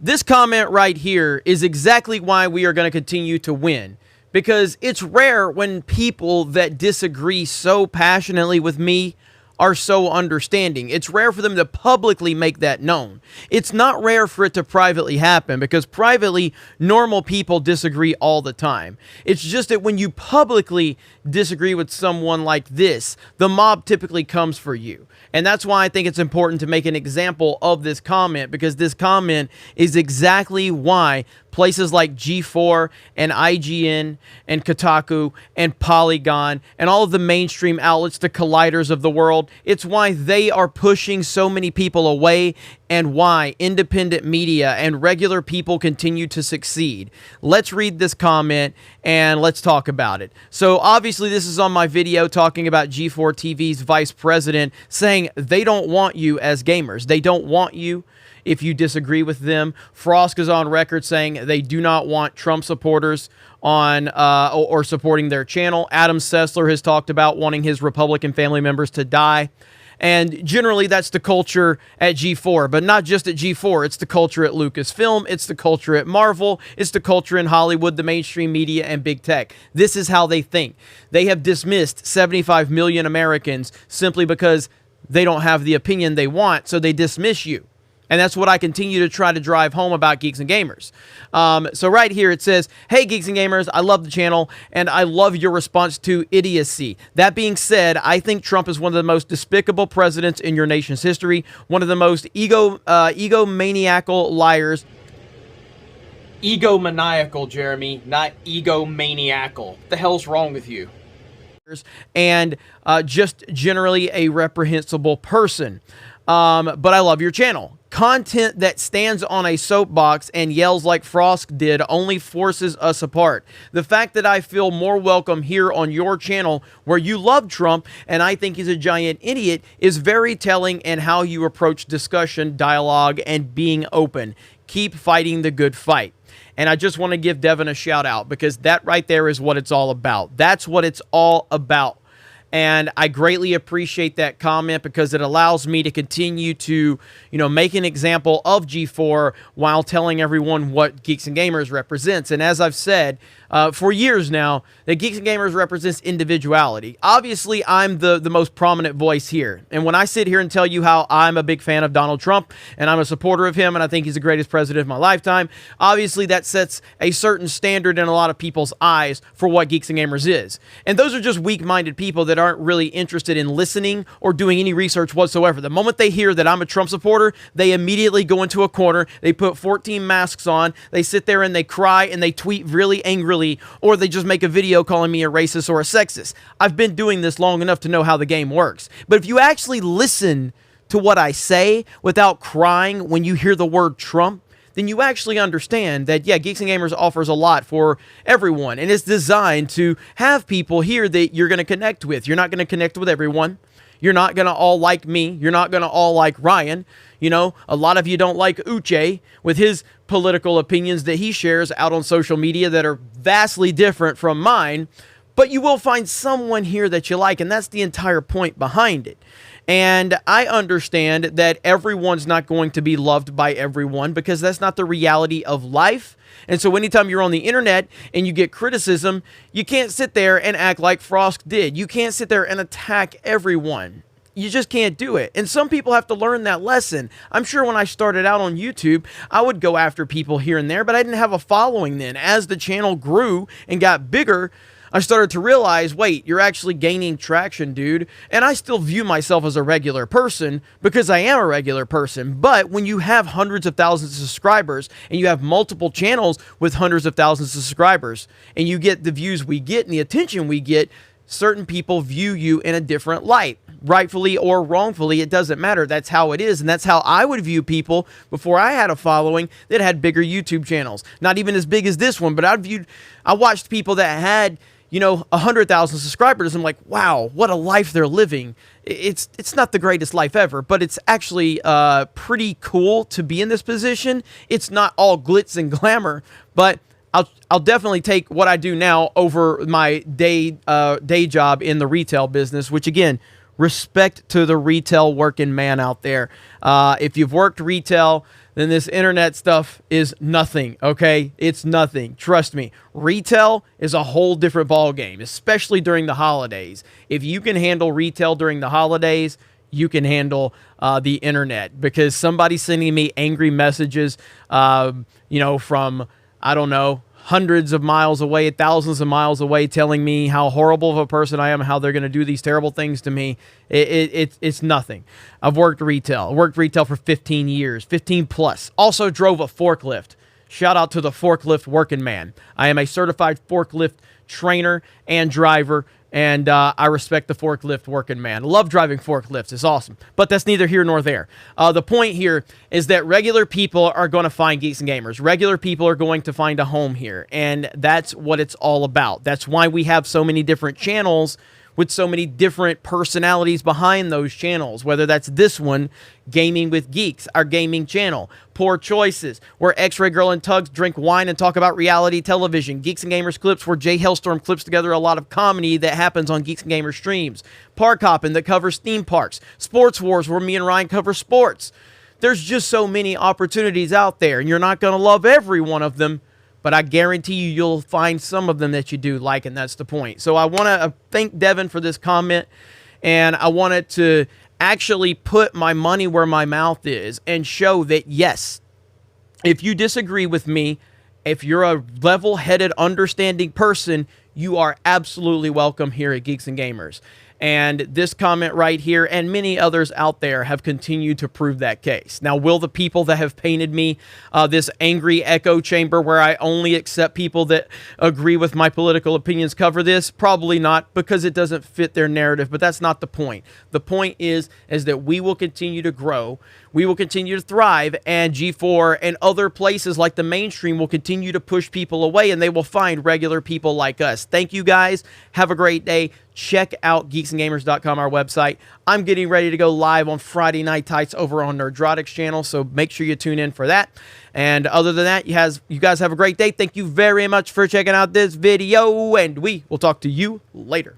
This comment right here is exactly why we are going to continue to win. Because it's rare when people that disagree so passionately with me are so understanding. It's rare for them to publicly make that known. It's not rare for it to privately happen, because privately, normal people disagree all the time. It's just that when you publicly disagree with someone like this, the mob typically comes for you. And that's why I think it's important to make an example of this comment, because this comment is exactly why places like G4 and IGN and Kotaku and Polygon and all of the mainstream outlets, the colliders of the world, it's why they are pushing so many people away, and why independent media and regular people continue to succeed. Let's read this comment and let's talk about it. So obviously this is on my video talking about G4 TV's vice president saying they don't want you as gamers. They don't want you if you disagree with them. Frost is on record saying they do not want Trump supporters on or supporting their channel. Adam Sessler has talked about wanting his Republican family members to die. And generally, that's the culture at G4, but not just at G4. It's the culture at Lucasfilm. It's the culture at Marvel. It's the culture in Hollywood, the mainstream media, and big tech. This is how they think. They have dismissed 75 million Americans simply because they don't have the opinion they want, so they dismiss you. And that's what I continue to try to drive home about Geeks and Gamers. So right here it says, "Hey, Geeks and Gamers, I love the channel, and I love your response to idiocy. That being said, I think Trump is one of the most despicable presidents in your nation's history, one of the most egomaniacal liars." Egomaniacal, Jeremy, not egomaniacal. What the hell's wrong with you? And just generally a reprehensible person. But I love your channel. Content that stands on a soapbox and yells like Frost did only forces us apart. The fact that I feel more welcome here on your channel, where you love Trump and I think he's a giant idiot, is very telling in how you approach discussion, dialogue, and being open. Keep fighting the good fight. And I just want to give Devin a shout out, because that right there is what it's all about. That's what it's all about. And I greatly appreciate that comment, because it allows me to continue to, make an example of G4 while telling everyone what Geeks and Gamers represents. And as I've said for years now, that Geeks and Gamers represents individuality. Obviously, I'm the most prominent voice here. And when I sit here and tell you how I'm a big fan of Donald Trump, and I'm a supporter of him, and I think he's the greatest president of my lifetime, obviously that sets a certain standard in a lot of people's eyes for what Geeks and Gamers is. And those are just weak-minded people that aren't really interested in listening or doing any research whatsoever. The moment they hear that I'm a Trump supporter, they immediately go into a corner, they put 14 masks on, they sit there and they cry and they tweet really angrily, or they just make a video calling me a racist or a sexist. I've been doing this long enough to know how the game works. But if you actually listen to what I say without crying when you hear the word Trump, then you actually understand that, yeah, Geeks and Gamers offers a lot for everyone, and it's designed to have people here that you're going to connect with. You're not going to connect with everyone. You're not going to all like me. You're not going to all like Ryan. A lot of you don't like Uche with his political opinions that he shares out on social media that are vastly different from mine, but you will find someone here that you like, and that's the entire point behind it. And I understand that everyone's not going to be loved by everyone, because that's not the reality of life. And so anytime you're on the internet and you get criticism, you can't sit there and act like Frost did. You can't sit there and attack everyone. You just can't do it. And some people have to learn that lesson. I'm sure when I started out on YouTube, I would go after people here and there, but I didn't have a following then. As the channel grew and got bigger, I started to realize, wait, you're actually gaining traction, dude. And I still view myself as a regular person, because I am a regular person. But when you have hundreds of thousands of subscribers, and you have multiple channels with hundreds of thousands of subscribers, and you get the views we get and the attention we get, certain people view you in a different light. Rightfully or wrongfully, it doesn't matter. That's how it is, and that's how I would view people before I had a following that had bigger YouTube channels. Not even as big as this one, but I watched people that had 100,000 subscribers. I'm like, wow, what a life they're living. It's not the greatest life ever, but it's actually pretty cool to be in this position. It's not all glitz and glamour, but I'll definitely take what I do now over my day job in the retail business, which, again, respect to the retail working man out there. If you've worked retail, then this internet stuff is nothing, okay? It's nothing. Trust me. Retail is a whole different ball game, especially during the holidays. If you can handle retail during the holidays, you can handle the internet, because somebody's sending me angry messages, from, I don't know, hundreds of miles away, thousands of miles away, telling me how horrible of a person I am, how they're going to do these terrible things to me. It's nothing. I've worked retail. I worked retail for 15 years, 15 plus. Also drove a forklift. Shout out to the forklift working man. I am a certified forklift trainer and driver, and I respect the forklift working man. Love driving forklifts. It's awesome. But that's neither here nor there. The point here is that regular people are going to find Geeks and Gamers. Regular people are going to find a home here, and that's what it's all about. That's why we have so many different channels with so many different personalities behind those channels, whether that's this one, Gaming with Geeks, our gaming channel, Poor Choices, where X-Ray Girl and Tugs drink wine and talk about reality television, Geeks and Gamers Clips, where Jay Hellstorm clips together a lot of comedy that happens on Geeks and Gamers streams, Park Hoppin' that covers theme parks, Sports Wars, where me and Ryan cover sports. There's just so many opportunities out there, and you're not going to love every one of them, but I guarantee you'll find some of them that you do like, and that's the point. So I want to thank Devin for this comment, and I wanted to actually put my money where my mouth is and show that, yes, if you disagree with me, if you're a level-headed, understanding person, you are absolutely welcome here at Geeks and Gamers. And this comment right here and many others out there have continued to prove that case. Now, will the people that have painted me this angry echo chamber where I only accept people that agree with my political opinions cover this? Probably not, because it doesn't fit their narrative, but that's not the point. The point is that we will continue to grow, we will continue to thrive, and G4 and other places like the mainstream will continue to push people away, and they will find regular people like us. Thank you guys. Have a great day. Check out geeksandgamers.com, our website. I'm getting ready to go live on Friday Night Tights over on Nerdrotics channel, so make sure you tune in for that. And other than that, you guys have a great day. Thank you very much for checking out this video, and we will talk to you later.